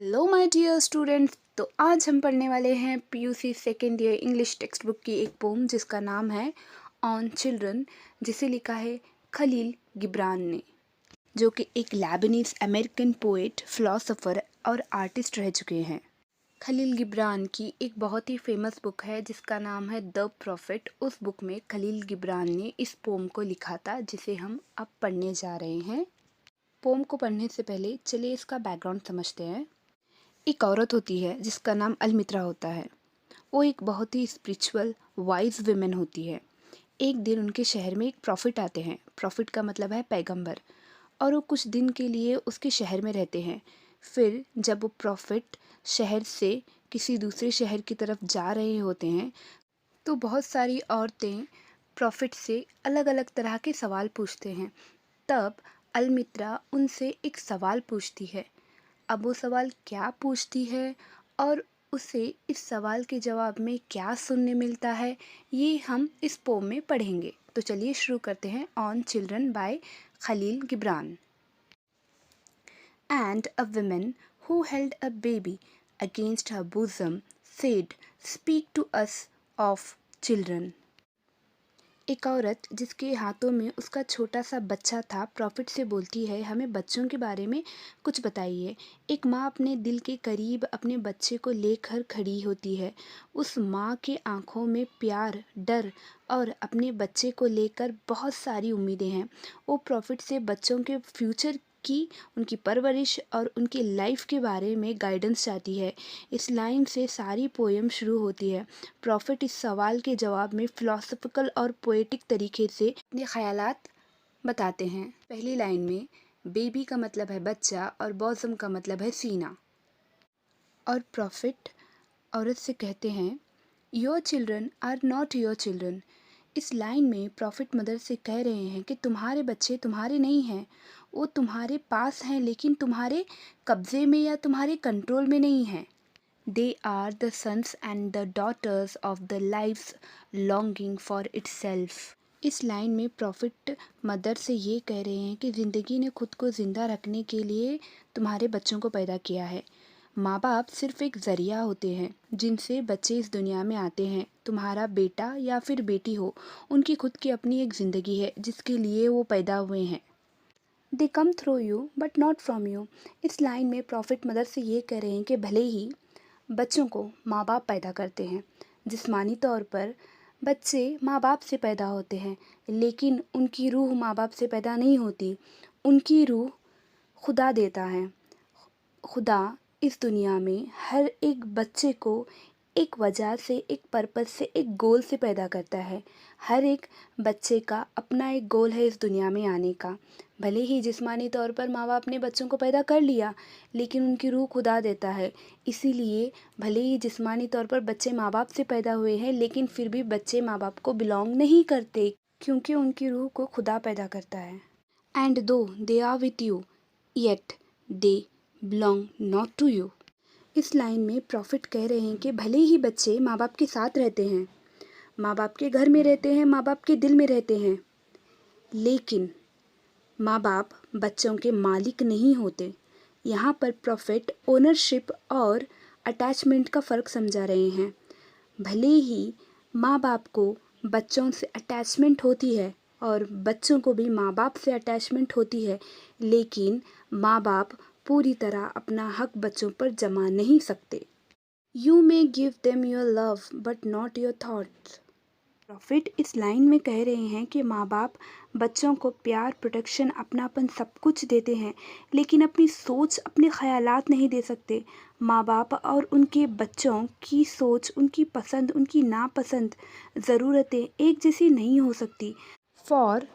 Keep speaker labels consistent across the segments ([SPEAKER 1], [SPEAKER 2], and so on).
[SPEAKER 1] Hello my dear students. तो आज हम पढ़ने वाले हैं PUC second year English text book की एक पोम जिसका नाम है ऑन चिल्ड्रन, जिसे लिखा है खलील गिब्रान ने, जो कि एक लेबनीज अमेरिकन पोएट, फिलोसोफर और आर्टिस्ट रह चुके हैं। खलील गिब्रान की एक बहुत ही फेमस बुक है जिसका नाम है द प्रॉफिट। उस बुक में खलील गिब्रान ने इस पोम को लिखा था जिसे हम अब पढ़ने जा रहे हैं। पोम को पढ़ने से पहले चलिए इसका बैकग्राउंड समझते हैं। एक औरत होती है जिसका नाम अलमित्रा होता है। वो एक बहुत ही स्पिरिचुअल वाइज वुमेन होती है। एक दिन उनके शहर में एक प्रॉफिट आते हैं। प्रॉफिट का मतलब है पैगंबर। और वो कुछ दिन के लिए उसके शहर में रहते हैं। फिर जब वो प्रॉफिट शहर से किसी दूसरे शहर की तरफ जा रहे होते हैं तो बहुत सारी औरतें प्रॉफिट से अलग अलग तरह के सवाल पूछते हैं। तब अलमित्रा उनसे एक सवाल पूछती है। अब वो सवाल क्या पूछती है और उसे इस सवाल के जवाब में क्या सुनने मिलता है, ये हम इस पोम में पढ़ेंगे। तो चलिए शुरू करते हैं on children by Khalil Gibran. And a woman who held a baby against her bosom said, "Speak to us of children." एक औरत जिसके हाथों में उसका छोटा सा बच्चा था प्रॉफिट से बोलती है, हमें बच्चों के बारे में कुछ बताइए। एक माँ अपने दिल के करीब अपने बच्चे को लेकर खड़ी होती है। उस माँ के आंखों में प्यार, डर और अपने बच्चे को लेकर बहुत सारी उम्मीदें हैं। वो प्रॉफिट से बच्चों के फ्यूचर की, उनकी परवरिश और उनकी लाइफ के बारे में गाइडेंस चाहती है। इस लाइन से सारी पोएम शुरू होती है। प्रॉफिट इस सवाल के जवाब में फिलोसफिकल और पोएटिक तरीके से अपने ख्यालात बताते हैं। पहली लाइन में बेबी का मतलब है बच्चा और बॉजम का मतलब है सीना। और प्रॉफिट औरत से कहते हैं, your children are not your children. इस लाइन में प्रॉफिट मदर से कह रहे हैं कि तुम्हारे बच्चे तुम्हारे नहीं हैं। वो तुम्हारे पास हैं लेकिन तुम्हारे कब्ज़े में या तुम्हारे कंट्रोल में नहीं हैं। They are the sons and the daughters of the lives longing for itself. इस लाइन में प्रॉफिट मदर से ये कह रहे हैं कि ज़िंदगी ने खुद को ज़िंदा रखने के लिए तुम्हारे बच्चों को पैदा किया है। माँ बाप सिर्फ एक ज़रिया होते हैं जिनसे बच्चे इस दुनिया में आते हैं। तुम्हारा बेटा या फिर बेटी हो, उनकी खुद की अपनी एक ज़िंदगी है जिसके लिए वो पैदा हुए हैं। They come through you but not from you. इस लाइन में प्रॉफिट मदर से ये कह रहे हैं कि भले ही बच्चों को माँ बाप पैदा करते हैं, जिस्मानी तौर पर बच्चे माँ बाप से पैदा होते हैं, लेकिन उनकी रूह माँ बाप से पैदा नहीं होती। उनकी रूह खुदा देता है। खुदा इस दुनिया में हर एक बच्चे को एक वजह से, एक पर्पस से, एक गोल से पैदा करता है। हर एक बच्चे का अपना एक गोल है इस दुनिया में आने का। भले ही जिस्मानी तौर पर माँ बाप ने बच्चों को पैदा कर लिया, लेकिन उनकी रूह खुदा देता है। इसीलिए भले ही जिस्मानी तौर पर बच्चे माँ बाप से पैदा हुए हैं, लेकिन फिर भी बच्चे माँ बाप को बिलोंग नहीं करते, क्योंकि उनकी रूह को खुदा पैदा करता है। And though they are with you yet they belong not to you. इस लाइन में प्रॉफिट कह रहे हैं कि भले ही बच्चे माँ बाप के साथ रहते हैं, माँ बाप के घर में रहते हैं, माँ बाप के दिल में रहते हैं, लेकिन माँ बाप बच्चों के मालिक नहीं होते। यहाँ पर प्रॉफिट ओनरशिप और अटैचमेंट का फ़र्क समझा रहे हैं। भले ही माँ बाप को बच्चों से अटैचमेंट होती है और बच्चों को भी माँ बाप से अटैचमेंट होती है, लेकिन माँ बाप पूरी तरह अपना हक बच्चों पर जमा नहीं सकते। You may give them your love but not your thoughts. Profit इस लाइन में कह रहे हैं कि माँ बाप बच्चों को प्यार, प्रोटेक्शन, अपनापन सब कुछ देते हैं, लेकिन अपनी सोच, अपने ख़यालात नहीं दे सकते। माँ बाप और उनके बच्चों की सोच, उनकी पसंद, उनकी नापसंद, ज़रूरतें एक जैसी नहीं हो सकती। For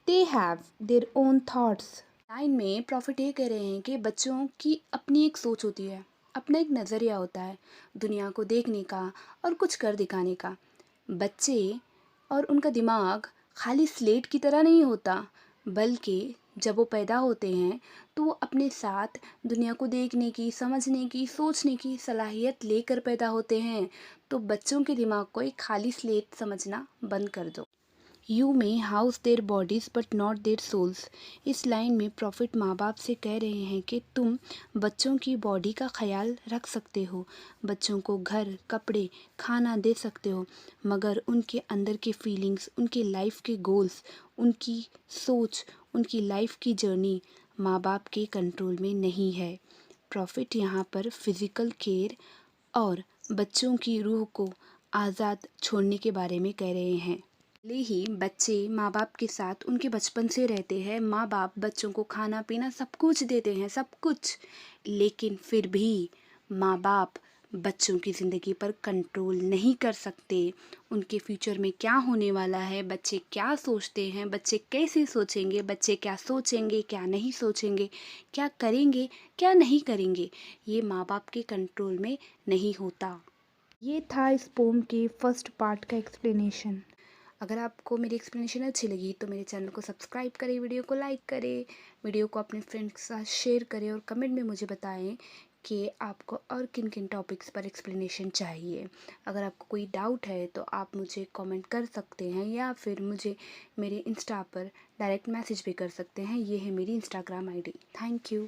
[SPEAKER 1] they have their own thoughts. Line में प्रॉफिट ये कह रहे हैं कि बच्चों की अपनी एक सोच होती है, अपना एक नज़रिया होता है दुनिया को देखने का और कुछ कर दिखाने का। बच्चे और उनका दिमाग खाली स्लेट की तरह नहीं होता, बल्कि जब वो पैदा होते हैं तो वो अपने साथ दुनिया को देखने की, समझने की, सोचने की सलाहियत लेकर पैदा होते हैं। तो बच्चों के दिमाग को एक खाली स्लेट समझना बंद कर दो। You may house their bodies but not their souls. इस लाइन में प्रॉफिट माँ बाप से कह रहे हैं कि तुम बच्चों की बॉडी का ख्याल रख सकते हो, बच्चों को घर, कपड़े, खाना दे सकते हो, मगर उनके अंदर के फीलिंग्स, उनकी लाइफ के गोल्स, उनकी सोच, उनकी लाइफ की जर्नी माँ बाप के कंट्रोल में नहीं है। प्रॉफिट यहाँ पर फिज़िकल केयर और बच्चों की रूह को आज़ाद छोड़ने के बारे में कह रहे हैं। भले ही बच्चे माँ बाप के साथ उनके बचपन से रहते हैं, माँ बाप बच्चों को खाना पीना सब कुछ देते हैं, सब कुछ, लेकिन फिर भी माँ बाप बच्चों की ज़िंदगी पर कंट्रोल नहीं कर सकते। उनके फ्यूचर में क्या होने वाला है, बच्चे क्या सोचते हैं, बच्चे कैसे सोचेंगे, बच्चे क्या सोचेंगे, क्या नहीं सोचेंगे, क्या करेंगे, क्या नहीं करेंगे, ये माँ बाप के कंट्रोल में नहीं होता। ये था इस पोम के फर्स्ट पार्ट का एक्सप्लेनेशन। अगर आपको मेरी एक्सप्लेनेशन अच्छी लगी तो मेरे चैनल को सब्सक्राइब करें, वीडियो को लाइक करें, वीडियो को अपने फ्रेंड्स के साथ शेयर करें और कमेंट में मुझे बताएं कि आपको और किन किन टॉपिक्स पर एक्सप्लेनेशन चाहिए। अगर आपको कोई डाउट है तो आप मुझे कमेंट कर सकते हैं या फिर मुझे मेरे इंस्टा पर डायरेक्ट मैसेज भी कर सकते हैं। ये है मेरी इंस्टाग्राम आईडी। Thank you.